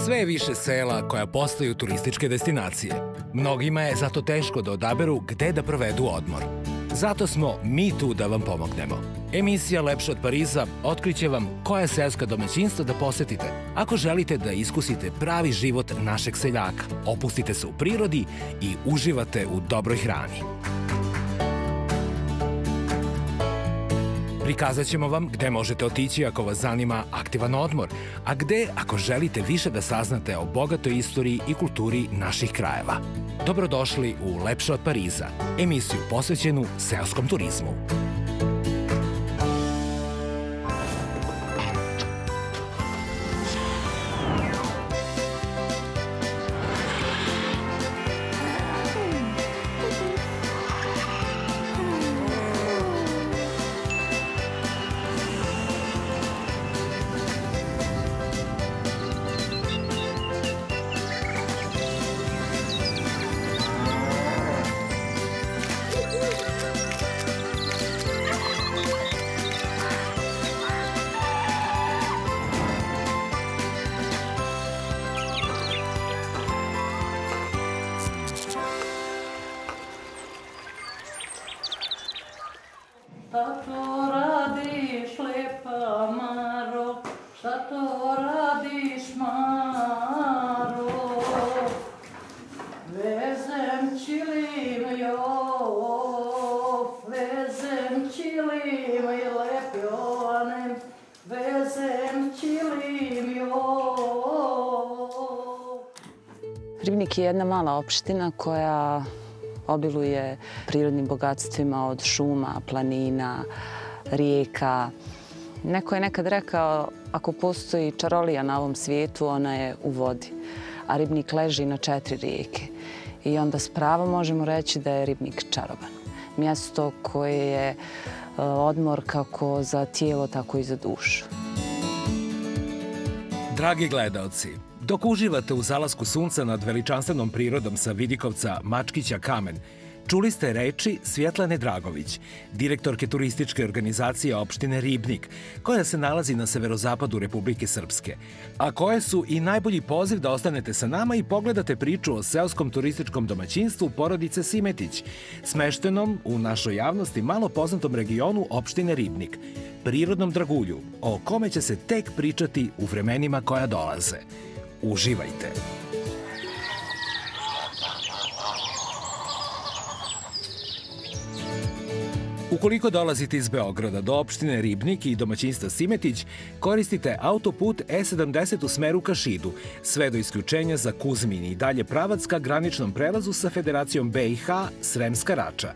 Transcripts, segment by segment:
Sve je više sela koja postaju turističke destinacije. Mnogima je zato teško da odaberu gde da provedu odmor. Zato smo mi tu da vam pomognemo. Emisija Lepše od Pariza otkriće vam koja seoska domaćinstva da posetite ako želite da iskusite pravi život našeg seljaka, opustite se u prirodi i uživate u dobroj hrani. Prikazat ćemo vam gde možete otići ako vas zanima aktivan odmor, a gde ako želite više da saznate o bogatoj istoriji i kulturi naših krajeva. Dobrodošli u Lepše od Pariza, emisiju posvećenu seoskom turizmu. Šta to radiš, lepa Maro, šta to radiš, Maro? Vezem čilim jo, vezem čilim i lepionem, vezem čilim jo. Ribnik je jedna mala opština koja obiluje prirodnim bogatstvima od šuma, planina, rijeka. Neko je nekad rekao, ako postoji čarolija na ovom svijetu, ona je u vodi, a Ribnik leži na 4 rijeke. I onda s pravom možemo reći da je Ribnik čaroban. Mjesto koje je odmor kako za tijelo, tako i za dušu. Dragi gledaoci, dok uživate u zalasku sunca nad veličanstvenom prirodom sa vidikovca Mačkića Kamen, čuli ste reči Svjetlane Dragović, direktorke turističke organizacije opštine Ribnik, koja se nalazi na severozapadu Republike Srpske, a koje su i najbolji poziv da ostanete sa nama i pogledate priču o seoskom turističkom domaćinstvu porodice Simetić, smeštenom u našoj javnosti malo poznatom regionu opštine Ribnik, prirodnom dragulju, o kome će se tek pričati u vremenima koja dolaze. Uživajte! Ukoliko dolazite iz Beograda do opštine Ribnik i domaćinstva Simetić, koristite autoput E70 u smeru ka Šidu, sve do isključenja za Kuzmin i dalje pravac ka graničnom prelazu sa Federacijom BiH Sremska Rača.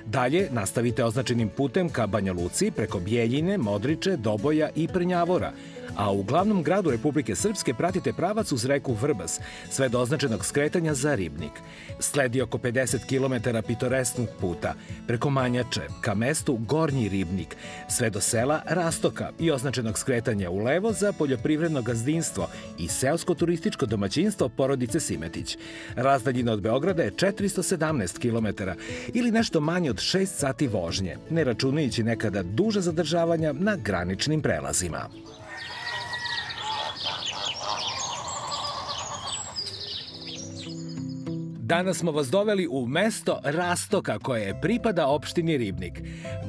Dalje nastavite označenim putem ka Banja Luci preko Bjeljine, Modriče, Doboja i Prnjavora, a u glavnom gradu Republike Srpske pratite pravac uz reku Vrbas, sve do označenog skretanja za Ribnik. Sledi oko 50 km pitoresnog puta preko Manjače ka mestu Gornji Ribnik, sve do sela Rastoka i označenog skretanja u levo za poljoprivredno gazdinstvo i seosko-turističko domaćinstvo porodice Simetić. Razdaljina od Beograda je 417 km ili nešto manje od 6 sati vožnje, ne računajući nekada duže zadržavanja na graničnim prelazima. Danas smo vas doveli u mesto Rastoka koje pripada opštini Ribnik.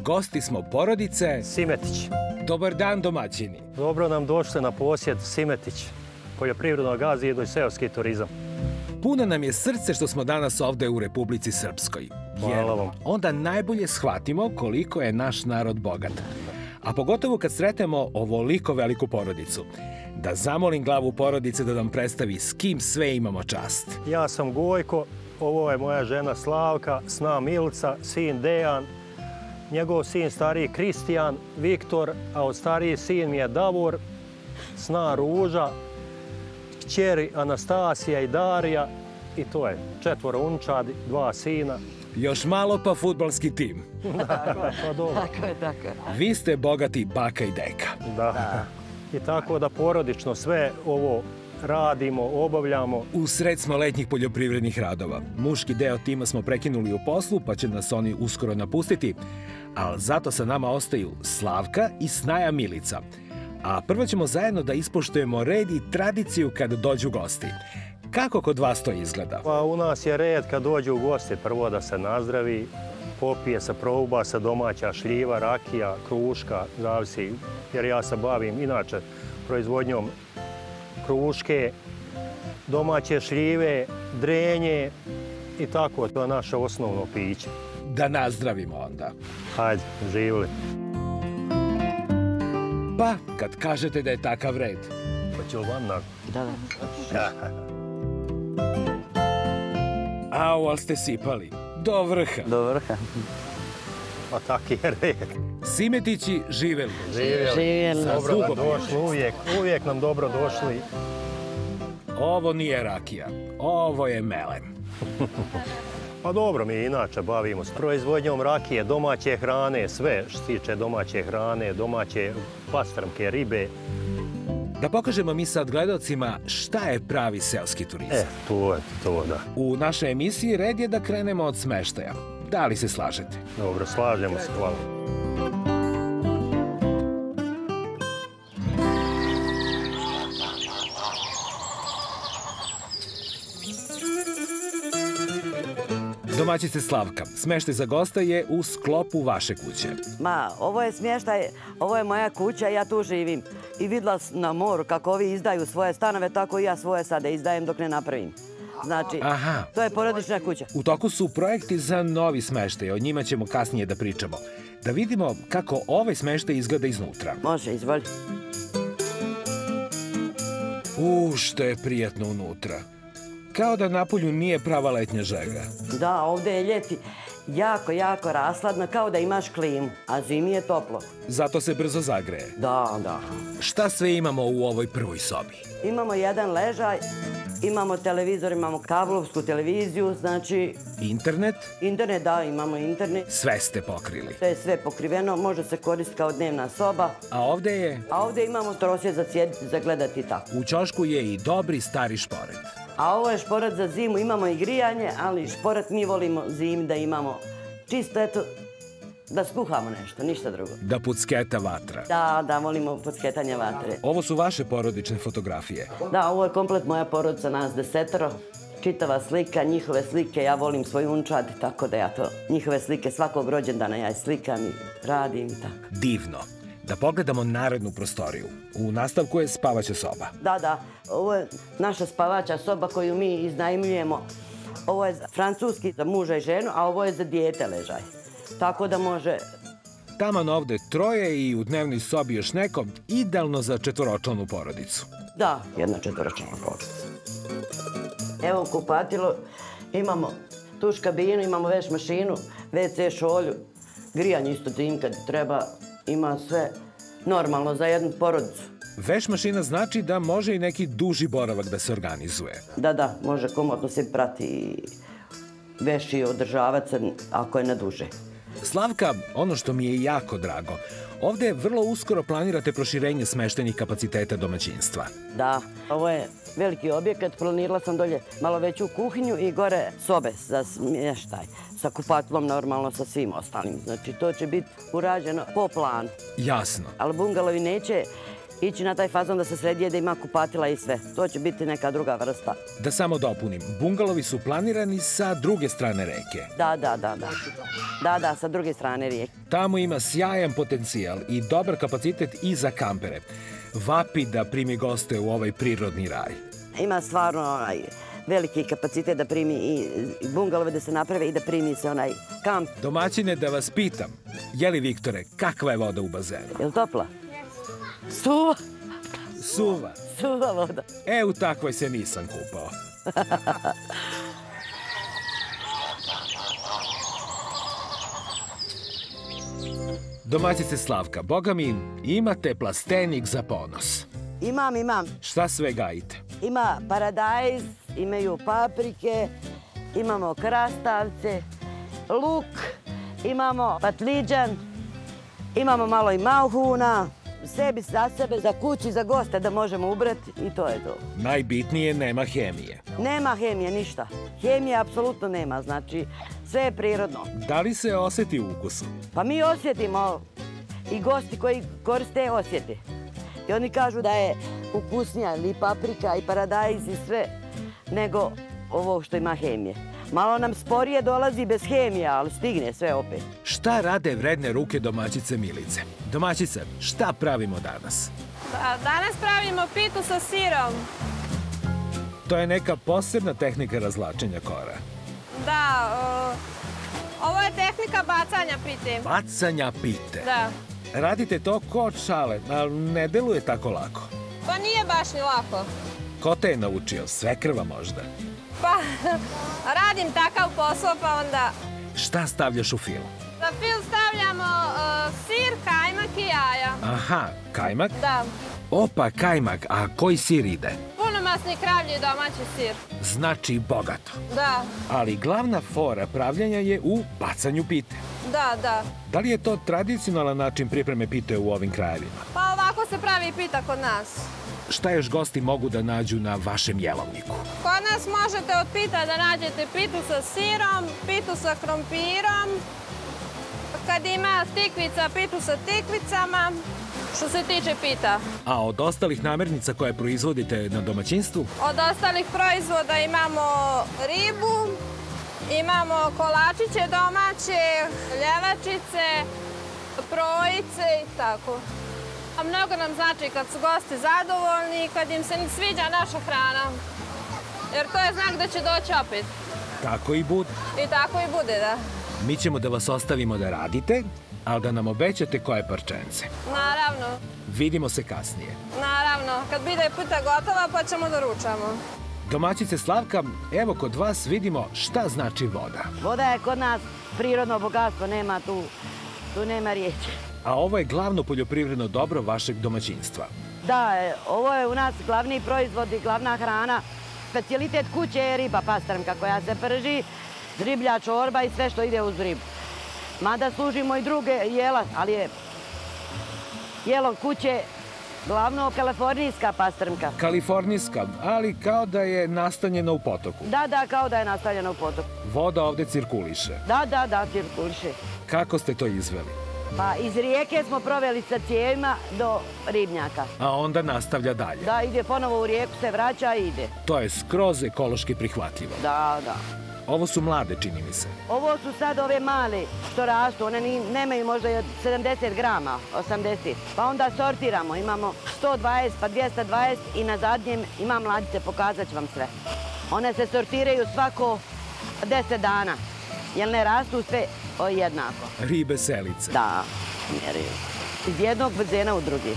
Gosti smo porodice Simetić. Dobar dan, domaćini. Dobro nam došli na posjet Simetić, poljoprivredno gazdinstvo i seoski turizam. Puno nam je srce što smo danas ovde u Republici Srpskoj. Hvala vam. Onda najbolje shvatimo koliko je naš narod bogat. A pogotovo kad sretemo ovoliko veliku porodicu. Da zamolim glavu porodice da nam predstavi s kim sve imamo čast. Ja sam Gojko, ovo je moja žena Slavka, sna Milica, sin Dejan, njegov sin stariji Kristijan, Viktor, a od stariji sin mi je Davor, sna Ruža, kćeri Anastasija i Darija i to je 4 unčadi, 2 sina. Još malo pa fudbalski tim. Pa dobro. Tako je. Vi ste bogati baka i deka. Da. I tako da porodično sve ovo radimo, obavljamo. U sred smo letnjih poljoprivrednih radova. Muški deo tima smo prekinuli u poslu, pa će nas oni uskoro napustiti. Ali zato sa nama ostaju Slavka i snaja Milica. A prvo ćemo zajedno da ispoštujemo red i tradiciju kada dođu gosti. Kako kod vas to izgleda? Pa u nas je red kad dođu u goste prvo da se nazdravi, popije se, proba se domaća šljiva, rakija, kruška, zavisi, jer ja se bavim inače proizvodnjom kruške, domaće šljive, drenje i tako, to je naše osnovno piće. Da nazdravimo onda. Hajde, živjeli. Pa, kad kažete da je takav red. Hoće li vam nakon? Da. Au, ali ste sipali. Do vrha. Do vrha. Pa tak je red. Simetići živeli. Živjeli. Dobro nam došli, uvijek nam dobro došli. Ovo nije rakija, ovo je melem. Pa dobro, mi inače bavimo s proizvodnjom rakije, domaće hrane, sve što se tiče domaće hrane, domaće pastrmke, ribe. Da pokažemo mi sad gledalcima šta je pravi seoski turizam. To je to, da. U našoj emisiji red je da krenemo od smeštaja. Da li se slažete? Dobro, slažemo se, hvala. Domaćice Slavka, smeštaj za gosta je u sklopu vaše kuće. Ma, ovo je smještaj, ovo je moja kuća i ja tu živim. I vidjela na moru kako ovi izdaju svoje stanove, tako i ja svoje sada izdajem dok ne napravim. Znači, to je porodična kuća. U toku su projekti za novi smeštaj, o njima ćemo kasnije da pričamo. Da vidimo kako ovaj smeštaj izgleda iznutra. Može, izvoli. Što je prijatno unutra. Kao da napolju nije prava letnja žega. Da, ovdje je ljeti jako, jako rasladno, kao da imaš klimu, a zimi je toplo. Zato se brzo zagreje. Da, da. Šta sve imamo u ovoj prvoj sobi? Imamo jedan ležaj, imamo televizor, imamo kablovsku televiziju, znači... Internet? Internet, da, imamo internet. Sve ste pokrili. To je sve pokriveno, može se koristiti kao dnevna soba. A ovdje je? A ovdje imamo trosje za sjediti, za gledati tako. U ćošku je i dobri stari šporet. A ovo je šporet za zimu, imamo i grijanje, ali šporet mi volimo zimi da imamo čisto, eto, da skuhamo nešto, ništa drugo. Da pucketa vatra. Da, volimo pucketanje vatre. Ovo su vaše porodične fotografije. Da, ovo je komplet moja porodica, nas 10. Čitava slika, njihove slike, ja volim svoj unčad, tako da ja to, njihove slike svakog rođendana ja slikam i radim i tako. Divno. Da pogledamo narednu prostoriju. U nastavku je spavaća soba. Da, ovo je naša spavaća soba koju mi iznajmljujemo. Ovo je francuski za muža i ženu, a ovo je za dijete ležaj. Tako da može... Taman ovde troje i u dnevnoj sobi još neko, idealno za četvoročlanu porodicu. Da, jedna četvoročlana porodica. Evo kupatilo, imamo tuš kabinu, imamo veš mašinu, WC šolju, grijanje isto zim kad treba, ima sve normalno za jednu porodicu. Veš mašina znači da može i neki duži boravak da se organizuje. Da, može komotno se prati i veš i održavati se ako je na duže. Slavka, ono što mi je jako drago, ovde vrlo uskoro planirate proširenje smeštajnih kapaciteta domaćinstva. Da, ovo je veliki objekat, planirala sam dolje malo veću kuhinju i gore sobe za smještaj. Sa kupatilom normalno, sa svim ostalim. Znači, to će biti urađeno po planu. Jasno. Ali bungalovi neće ići na taj fazon da se sredije da ima kupatila i sve. To će biti neka druga vrsta. Da samo dopunim, bungalovi su planirani sa druge strane reke. Da, sa druge strane rijeke. Tamo ima sjajan potencijal i dobar kapacitet i za kampere. Vapi da primi goste u ovaj prirodni raj. Ima stvarno veliki kapacitet da primi i bungalove da se naprave i da primi se onaj kamp. Domaćine, da vas pitam, je li, Viktore, kakva je voda u bazenu? Je li topla? Suva. Suva voda. U takvoj se nisam kupao. Domaćice Slavka, boga mi, imate plastenik za ponos. Imam. Šta sve gajite? Ima paradajz, imaju paprike, imamo krastavce, luk, imamo patliđan, imamo malo i mauhuna. Sebi za sebe, za kući, za goste da možemo ubrati i to je to. Najbitnije, nema hemije. Nema hemije, ništa. Hemije apsolutno nema, znači sve je prirodno. Da li se osjeti u ukusu? Pa mi osjetimo i gosti koji koriste osjete. I oni kažu da je ukusnija i paprika i paradajz i sve nego ovo što ima hemije. Malo nam sporije dolazi bez hemije, ali stigne sve opet. Šta rade vredne ruke domaćice Milice? Domaćice, šta pravimo danas? Danas pravimo pitu sa sirom. To je neka posebna tehnika razlačenja kora. Da, ovo je tehnika bacanja pite. Bacanja pite. Da. Radite to ko šale, ali ne deluje tako lako. Pa nije baš ni lako. Ko te je naučio? Svekrva možda? Pa, radim takav posao, pa onda... Šta stavljaš u fil? Za fil stavljamo sir, kajmak i jaja. Aha, kajmak? Da. Opa, kajmak, a koji sir ide? Punomasni kravlji domaći sir. Znači bogato. Da. Ali glavna fora pravljanja je u bacanju pite. Da, da. Da li je to tradicionalan način pripreme pite u ovim krajevima? Pa ovako se pravi pita kod nas. Šta još gosti mogu da nađu na vašem jelovniku? Kod nas možete od pita da nađete pitu sa sirom, pitu sa krompirom, kad ima tikvica, pitu sa tikvicama, što se tiče pita. A od ostalih namirnica koje proizvodite na domaćinstvu? Od ostalih proizvoda imamo ribu, imamo kolačiće domaće, ljevačice, projice i tako. A mnogo nam znači kad su gosti zadovoljni i kad im se sviđa naša hrana. Jer to je znak da će doći opet. Tako i bude. I tako i bude, da. Mi ćemo da vas ostavimo da radite, ali da nam obećate koje parčence. Naravno. Vidimo se kasnije. Naravno. Kad bude pita gotova pa ćemo da ručamo. Domaćice Slavka, evo kod vas vidimo šta znači voda. Voda je kod nas prirodno bogatstvo, nema tu nema riječi. A ovo je glavno poljoprivredno dobro vašeg domaćinstva. Da, ovo je u nas glavni proizvod i glavna hrana. Specijalitet kuće je riba pastrmka koja se prži, riblja čorba i sve što ide uz ribu. Mada služimo i druge jela, ali je jelo kuće glavno kalifornijska pastrmka. Kalifornijska, ali kao da je nastanjena u potoku. Da, kao da je nastanjena u potoku. Voda ovde cirkuliše. Da, cirkuliše. Kako ste to izveli? Pa iz rijeke smo proveli sa cijevima do ribnjaka. A onda nastavlja dalje. Da, ide ponovo u rijeku, se vraća i ide. To je skroz ekološki prihvatljivo. Da. Ovo su mlade, čini mi se. Ovo su sad ove male što rastu, one nemaju možda i od 70 grama, 80. Pa onda sortiramo, imamo 120 pa 220 i na zadnjem ima mladice, pokazat ću vam sve. One se sortiraju svako 10 dana, jer ne rastu sve jednako. Ribe selice. Da, mjeraju. Iz jednog bazena u drugi.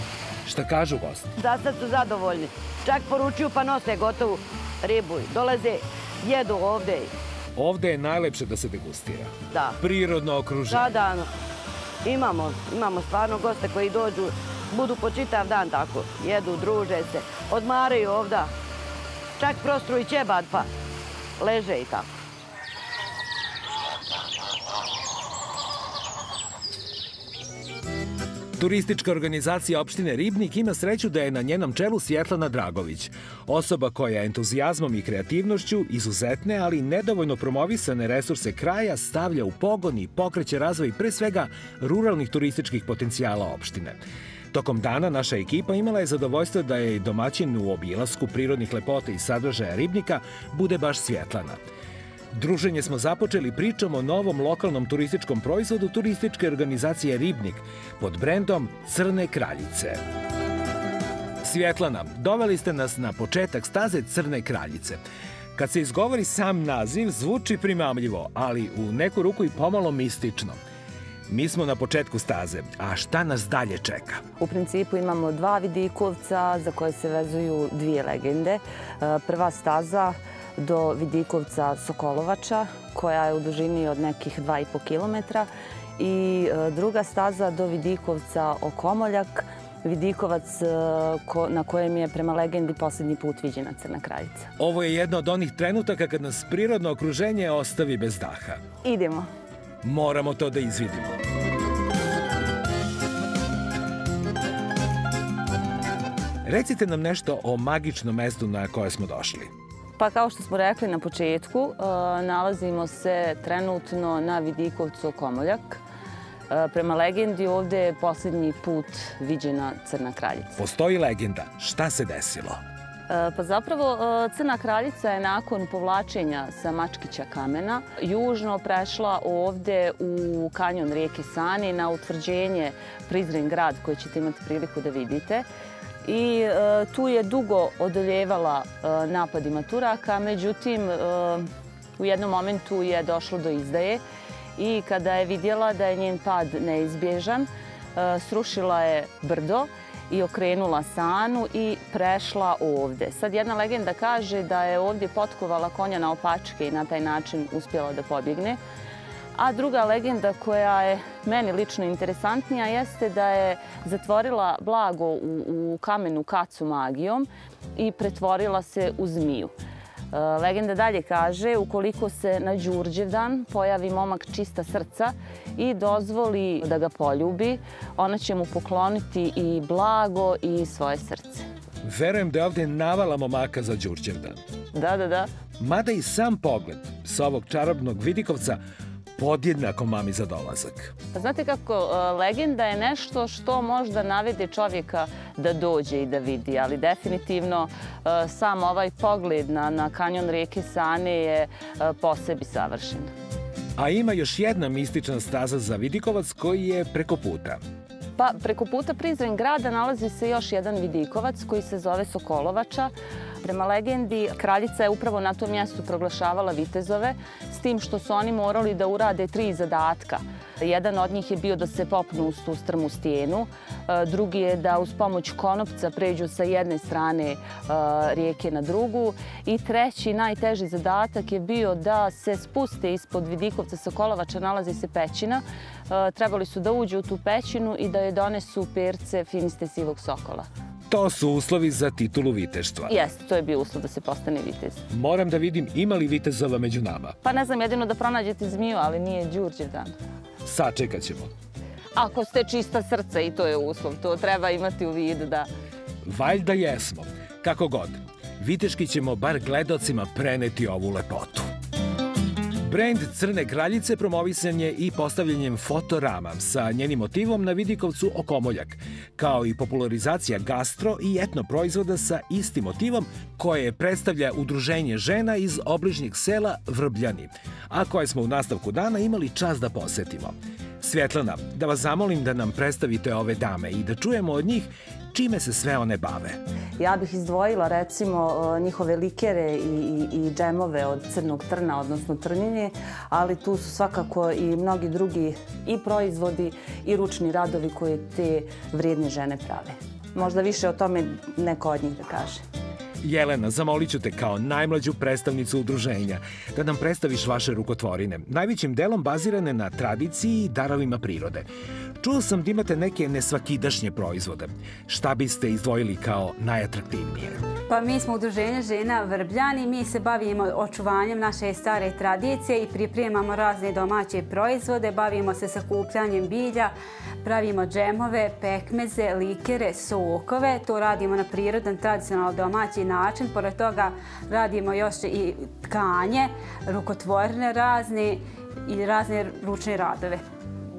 Šta kažu gosti? Za sad su zadovoljni. Čak poručuju pa nose gotovu ribu. Dolaze, jedu ovde. Ovde je najlepše da se degustira. Da. Prirodno okruženje. Da. Imamo stvarno goste koji dođu, budu po čitav dan tako. Jedu, druže se, odmaraju ovda. Čak prostruju ćebad pa leže i tako. Turistička organizacija opštine Ribnik ima sreću da je na njenom čelu Svjetlana Dragović, osoba koja entuzijazmom i kreativnošću izuzetne, ali nedovoljno promovisane resurse kraja stavlja u pogon i pokreće razvoj pre svega ruralnih turističkih potencijala opštine. Tokom dana naša ekipa imala je zadovoljstvo da je domaćin u obilasku prirodnih lepota i sadržaja Ribnika bude baš Svjetlana. Druženje smo započeli pričom o novom lokalnom turističkom proizvodu turističke organizacije Ribnik pod brendom Crne kraljice. Svjetlana, doveli ste nas na početak staze Crne kraljice. Kad se izgovori sam naziv, zvuči primamljivo, ali u neku ruku i pomalo mistično. Mi smo na početku staze, a šta nas dalje čeka? U principu imamo 2 vidikovca za koje se vezuju 2 legende. Prva staza do vidikovca Sokolovača, koja je u dužini od nekih 2,5 km, i druga staza do vidikovca Okomoljak, vidikovac na kojem je prema legendi posljednji put viđena Crna kraljica. Ovo je jedno od onih trenutaka kad nas prirodno okruženje ostavi bez daha. Idemo. Moramo to da izvidimo. Recite nam nešto o magičnom mestu na koje smo došli. Pa kao što smo rekli na početku, nalazimo se trenutno na vidikovcu Okomoljak. Prema legendi ovdje je posljednji put viđena Crna kraljica. Postoji legenda. Šta se desilo? Pa zapravo Crna kraljica je nakon povlačenja sa Mačkića kamena južno prešla ovdje u kanjon rijeke Sane na utvrđenje Prizren grad koji ćete imati priliku da vidite. I tu je dugo odoljevala napadima Turaka, međutim u jednom momentu je došlo do izdaje i kada je vidjela da je njen pad neizbježan, srušila je brdo i okrenula Sanu i prešla ovdje. Sad jedna legenda kaže da je ovdje potkovala konja na opačke i na taj način uspjela da pobjegne. A druga legenda koja je meni lično interesantnija jeste da je zatvorila blago u kamenu kacu magijom i pretvorila se u zmiju. Legenda dalje kaže, ukoliko se na Đurđevdan pojavi momak čista srca i dozvoli da ga poljubi, ona će mu pokloniti i blago i svoje srce. Verujem da je ovdje navala momaka za Đurđevdan. Da. Mada i sam pogled sa ovog čarobnog vidikovca podjednako mami za dolazak. Znate kako, legenda je nešto što možda navede čovjeka da dođe i da vidi, ali definitivno sam ovaj pogled na kanjon rijeke Sane je po sebi savršen. A ima još jedna mistična staza za vidikovac koji je preko puta. Pa preko puta Prizren grada nalazi se još jedan vidikovac koji se zove Sokolovača. Prema legendi, kraljica je upravo na tom mjestu proglašavala vitezove, s tim što su oni morali da urade 3 zadatka. Jedan od njih je bio da se popnu uz tu strmu stijenu, drugi je da uz pomoć konopca pređu sa jedne strane rijeke na drugu i treći, najteži zadatak je bio da se spuste ispod vidikovca Sokolovača, nalazi se pećina. Trebali su da uđu u tu pećinu i da je donesu perce finiste sivog sokola. To su uslovi za titulu viteštva. Jeste, to je bio uslov da se postane vitez. Moram da vidim ima li vitezova među nama. Pa ne znam, jedino da pronađete zmiju, ali nije Đurđevdan. Sačekat ćemo. Ako ste čista srca i to je uslov, to treba imati u vidu da... Valjda jesmo. Kako god, viteški ćemo bar gledocima preneti ovu lepotu. Brend Crne kraljice promovisan je i postavljanjem fotorama sa njenim motivom na vidikovcu Okomoljak, kao i popularizacija gastro i etno proizvoda sa istim motivom koje predstavlja udruženje žena iz obližnjeg sela Vrbljani, a koje smo u nastavku dana imali čast da posetimo. Svjetlana, da vas zamolim da nam predstavite ove dame i da čujemo od njih čime se sve one bave. Ja bih izdvojila recimo njihove likere i džemove od crnog trna, odnosno trnjenje, ali tu su svakako i mnogi drugi i proizvodi i ručni radovi koje te vrijedne žene prave. Možda više o tome neko od njih da kaže. Jelena, zamolit ću te kao najmlađu predstavnicu udruženja da nam predstaviš vaše rukotvorine, najvećim delom bazirane na tradiciji i darovima prirode. Čuo sam da imate neke nesvakidašnje proizvode. Šta biste izdvojili kao najatraktivnije? Pa mi smo udruženje žena Vrbljani, mi se bavimo očuvanjem naše stare tradicije i pripremamo razne domaće proizvode, bavimo se sakupljanjem bilja, pravimo džemove, pekmeze, likere, sokove. To radimo na prirodan, tradicionalan domaći način. Pored toga radimo još i tkanje, rukotvorine razne i razne ručne radove.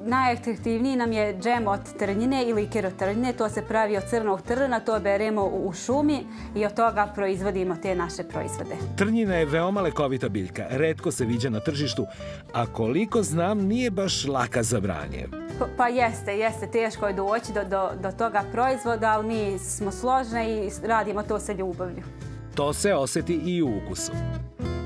Najatraktivniji nam je džem od trnjine i liker od trnjine. To se pravi od crnog trna, to beremo u šumi i od toga proizvodimo te naše proizvode. Trnjina je veoma lekovita biljka, retko se viđa na tržištu, a koliko znam nije baš laka za branje. Pa jeste, teško je doći do toga proizvoda, ali mi smo složne i radimo to sa ljubavlju. To se oseti i u ukusu.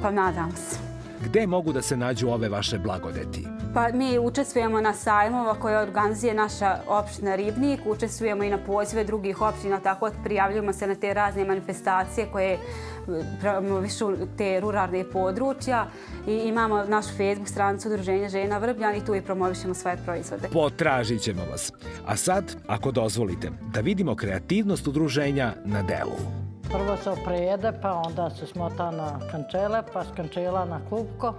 Pa nadam se. Gde mogu da se nađu ove vaše blagodeti? Pa mi učestvujemo na sajmova koje organizuje naša opština Ribnik, učestvujemo i na pozive drugih opština, tako da prijavljujemo se na te razne manifestacije koje promovišu te ruralne područja i imamo našu Facebook stranicu Udruženja žena Vrbljani i tu i promovišemo svoje proizvode. Potražit ćemo vas. A sad, ako dozvolite, da vidimo kreativnost udruženja na delu. Prvo se oprijede, pa onda se smota na kančele, pa s kančela na klupko.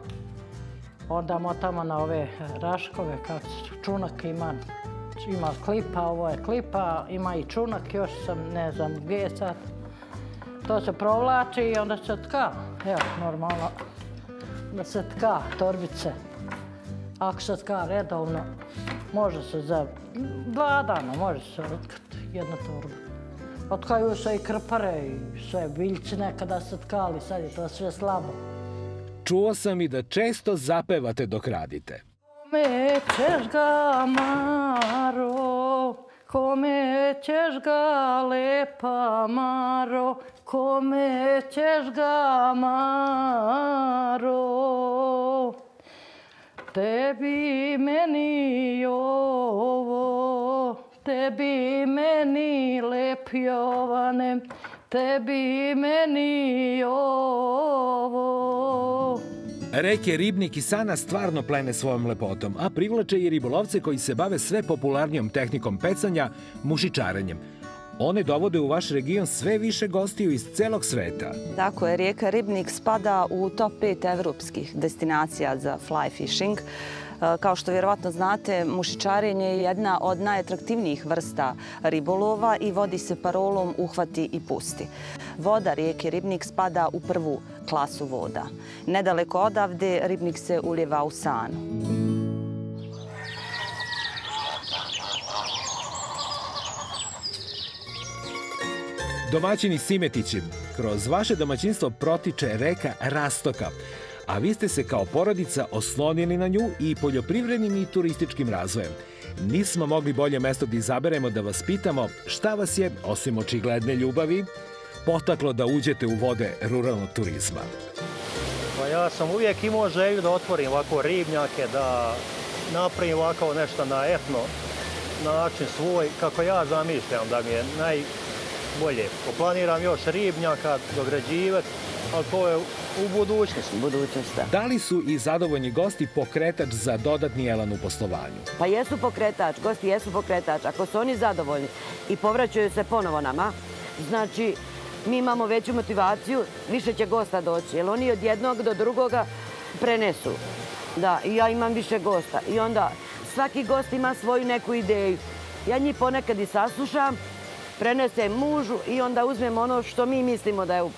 Onda motamo na ove raškove, kako čunak ima klipa, ovo je klipa, ima i čunak, još sam ne znam gdje je sad. To se provlači i onda se tka, evo, normalno, da se tka torbice. Ako se tka redovno, Može se za 2 dana, može se otkriti jedna torba. Otkaju se i krpare i sve, biljci nekada se tkali, sad je to sve slabo. Čuo sam i da često zapevate dok radite. Kome ćeš ga, Maro, kome ćeš ga, lepa Maro, kome ćeš ga, Maro. Tebi meni ovo, tebi meni lep Jovane, tebi meni ovo. Reke Ribnik i Sana stvarno plene svojom lepotom, a privlače i ribolovce koji se bave sve popularnijom tehnikom pecanja, mušičarenjem. One dovode u vaš region sve više gostiju iz celog sveta. Tako je, rijeka Ribnik spada u top 5 evropskih destinacija za fly fishing. Kao što vjerovatno znate, mušičarenje je jedna od najatraktivnijih vrsta ribolova i vodi se parolom uhvati i pusti. Voda rijeke Ribnik spada u prvu klasu voda. Nedaleko odavde Ribnik se ulijeva u Sanu. Domaćini Simetići, kroz vaše domaćinstvo protiče reka Rastoka, a vi ste se kao porodica oslonili na nju i poljoprivrednim i turističkim razvojem. Nismo mogli bolje mesto da izaberemo da vas pitamo šta vas je, osim očigledne ljubavi, potaklo da uđete u vode ruralnog turizma. Pa ja sam uvijek imao želju da otvorim ovako ribnjake, da napravim ovako nešto na etno način svoj, kako ja zamišljam da mi je najbolje. Planiram još ribnjaka dograđivati, ali to je u budućnosti. Da li su i zadovoljni gosti pokretač za dodatni elan u poslovanju? Pa jesu pokretač, gosti jesu pokretač. Ako su oni zadovoljni i povraćaju se ponovo nama, znači mi imamo veću motivaciju, više će gosta doći, jer oni od jednog do drugoga prenesu. Da, i ja imam više gosta. I onda svaki gost ima svoju neku ideju. Ja njih ponekad i saslušam, prenesem mužu i onda uzmem ono što mi mislimo da je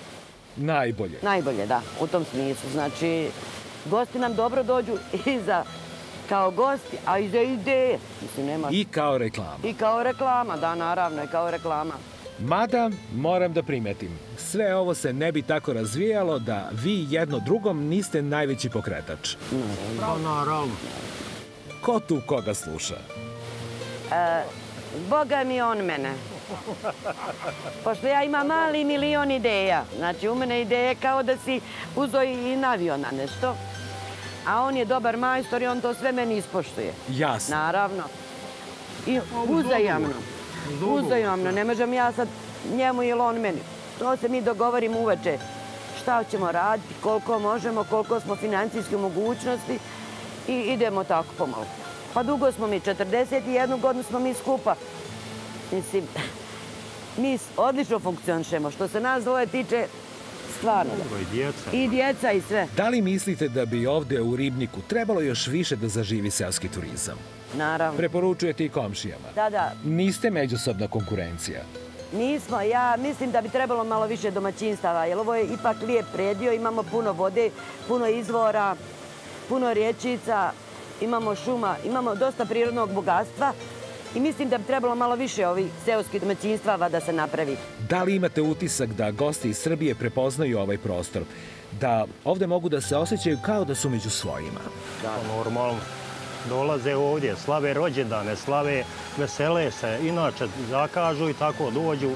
najbolje. Najbolje, da, u tom smislu. Znači, gosti nam dobro dođu i kao gosti, a i za ideje. I kao reklama. I kao reklama, da, naravno, i kao reklama. Mada, moram da primetim, sve ovo se ne bi tako razvijalo da vi jedno drugom niste najveći pokretač. Naravno. Ko tu koga sluša? Boga mi on mene. Pošto ja imam mali milion ideja. Znači, u mene ideje kao da si uzeo i navio na nešto. A on je dobar majstor i on to sve meni ispoštuje. Jasno. Naravno. I uzajamno. Uzajamno. Ne možem ja sad njemu ili on meni. To se mi dogovorimo uveče. Šta ćemo raditi, koliko možemo, koliko smo financijske mogućnosti i idemo tako pomalo. Pa dugo smo mi, 41 godinu smo mi skupa. Mislim, mi odlično funkcionišemo. Što se nas dvoje tiče, stvarno. I djeca. I djeca i sve. Da li mislite da bi ovde u Ribniku trebalo još više da zaživi seoski turizam? Naravno. Preporučujete i komšijama? Da. Niste međusobna konkurencija? Nismo. Ja mislim da bi trebalo malo više domaćinstava, jer ovo je ipak lijep predio, imamo puno vode, puno izvora, puno rječica, imamo šuma, imamo dosta prirodnog bogatstva. I mislim da bi trebalo malo više ovih seoskih domaćinstava da se napravi. Da li imate utisak da gosti iz Srbije prepoznaju ovaj prostor? Da ovde mogu da se osjećaju kao da su među svojima? Da, normalno. Dolaze ovdje, slave rođendane, slave, vesele se, inače zakažu i tako dođu,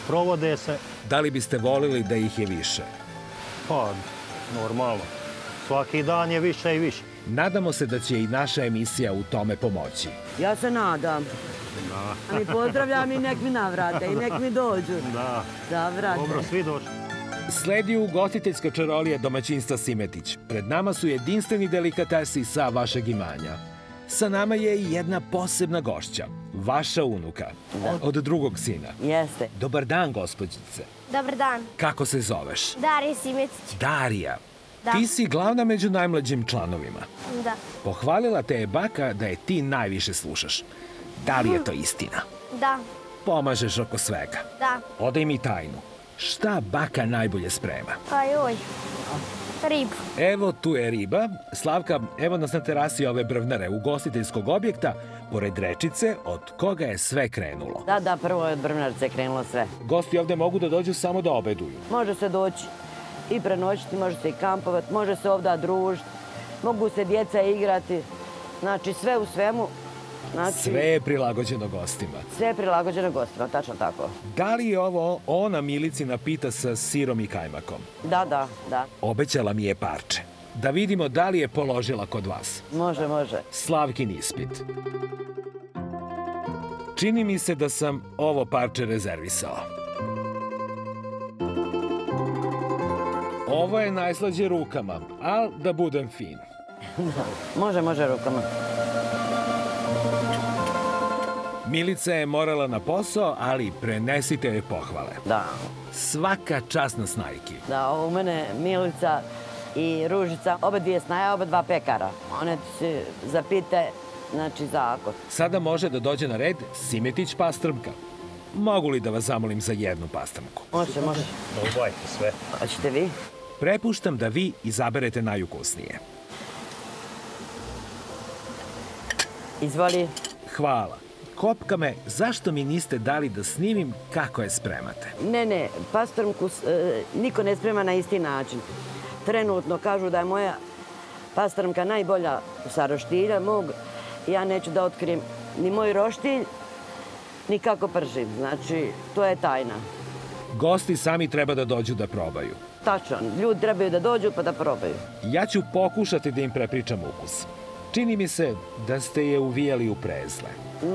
sprovode se. Da li biste volili da ih je više? Pa, normalno. Svaki dan je više i više. Nadamo se da će i naša emisija u tome pomoći. Ja se nadam. Ali pozdravljam i nek mi navrate i nek mi dođu. Da, vrate. Dobro, svi došli. Sledi ugostiteljska čarolija domaćinstva Simetić. Pred nama su jedinstveni delikatesi sa vašeg imanja. Sa nama je i jedna posebna gošća, vaša unuka, od drugog sina. Jeste. Dobar dan, gospođice. Dobar dan. Kako se zoveš? Darija Simetić. Darija. Da. Ti si glavna među najmlađim članovima. Da. Pohvalila te je baka da je ti najviše slušaš. Da li je to istina? Da. Pomažeš oko svega. Da. Odaj mi tajnu. Šta baka najbolje sprema? Pa joj. Ribu. Evo, tu je riba. Slavka, evo nas na terasi ove brvnare, ugostiteljskog objekta, pored rečice, od koga je sve krenulo. Da, prvo je od brvnarice krenulo sve. Gosti ovde mogu da dođu samo da obeduju. Može se doći i prenoćiti, može se i kampovati, može se ovdje družiti, mogu se djeca igrati. Znači, sve u svemu. Sve je prilagođeno gostima. Sve je prilagođeno gostima, tačno tako. Da li je ovo ona Milicina pita sa sirom i kajmakom? Da. Obećala mi je parče. Da vidimo da li je položila kod vas. Može. Slavkin ispit. Čini mi se da sam ovo parče rezervisao. Ovo je najslađe rukama, ali da budem fin. Može rukama. Milica je morala na posao, ali prenesite joj pohvale. Da. Svaka čast na snajki. Da, u mene Milica i Ružica, oba dvije snaje, oba dva pekara. One se zapite, znači zakon. Sada može da dođe na red Simetić pastrmka. Mogu li da vas zamolim za jednu pastrmku? Može. Probajte sve. Hoćete vi? Prepuštam da vi izaberete najukusnije. Izvoli. Hvala. Kopka me, zašto mi niste dali da snimim kako je spremate? Ne, pastrmku niko ne sprema na isti način. Trenutno kažu da je moja pastrmka najbolja sa roštilja mog. Ja neću da otkrijem ni moj roštilj, ni kako pržim. Znači, to je tajna. Gosti sami treba da dođu da probaju. Tačno, ljudi trebaju da dođu pa da probaju. Ja ću pokušati da im prepričam ukus. Čini mi se da ste je uvijali u prezle.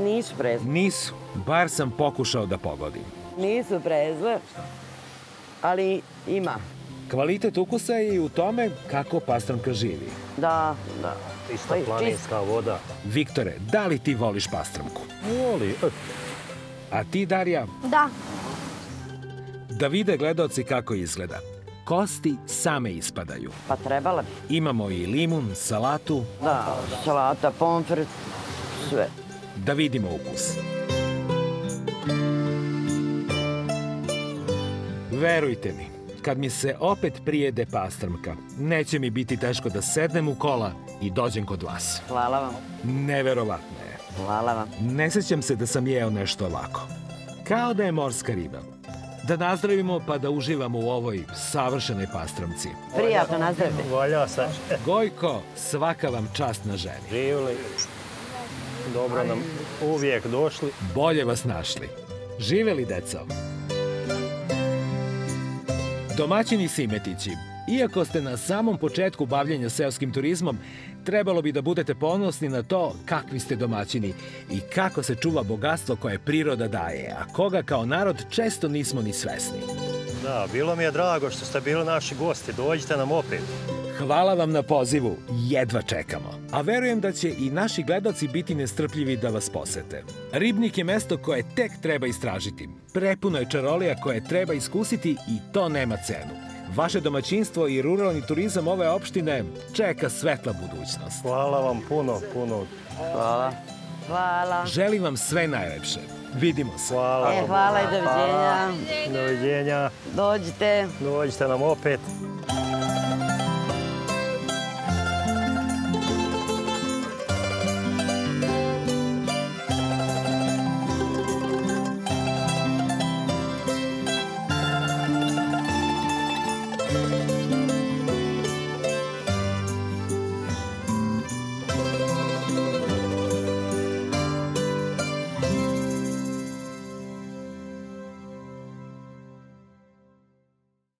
Nisu prezle. Nisu, bar sam pokušao da pogodim. Nisu prezle, ali ima. Kvalitet ukusa je i u tome kako pastrmka živi. Da. Čista planinska voda. Viktore, da li ti voliš pastrmku? Voli. A ti, Darija? Da. Da vide gledaoci kako izgleda. Kosti same ispadaju. Pa trebala bi. Imamo i limun, salatu. Da, salata, pomfrit, sve. Da vidimo ukus. Verujte mi, kad mi se opet prijede pastrmka, neće mi biti teško da sednem u kola i dođem kod vas. Hvala vam. Neverovatno je. Hvala vam. Ne sećam se da sam jeo nešto ovako. Kao da je morska riba. Da nazdravimo pa da uživamo u ovoj savršenoj pastrmci. Prijatno, nazdravite. Valja sad. Gojko, svaka vam čast na ženi. Živjeli. Dobro nam uvijek došli. Bolje vas našli. Živeli, deco. Domaćini Simetići, iako ste na samom početku bavljenja seoskim turizmom, trebalo bi da budete ponosni na to kakvi ste domaćini i kako se čuva bogatstvo koje priroda daje, a koga kao narod često nismo ni svesni. Da, bilo mi je drago što ste bili naši gosti. Dođite nam opet. Hvala vam na pozivu, jedva čekamo. A verujem da će i naši gledaoci biti nestrpljivi da vas posete. Ribnik je mesto koje tek treba istražiti. Prepuno je čarolija koje treba iskusiti i to nema cenu. Vaše domaćinstvo i ruralni turizam ove opštine čeka svetla budućnost. Hvala vam puno. Hvala. Želim vam sve najlepše. Vidimo se. Hvala vam. Hvala i doviđenja. Doviđenja. Dođite. Dođite nam opet.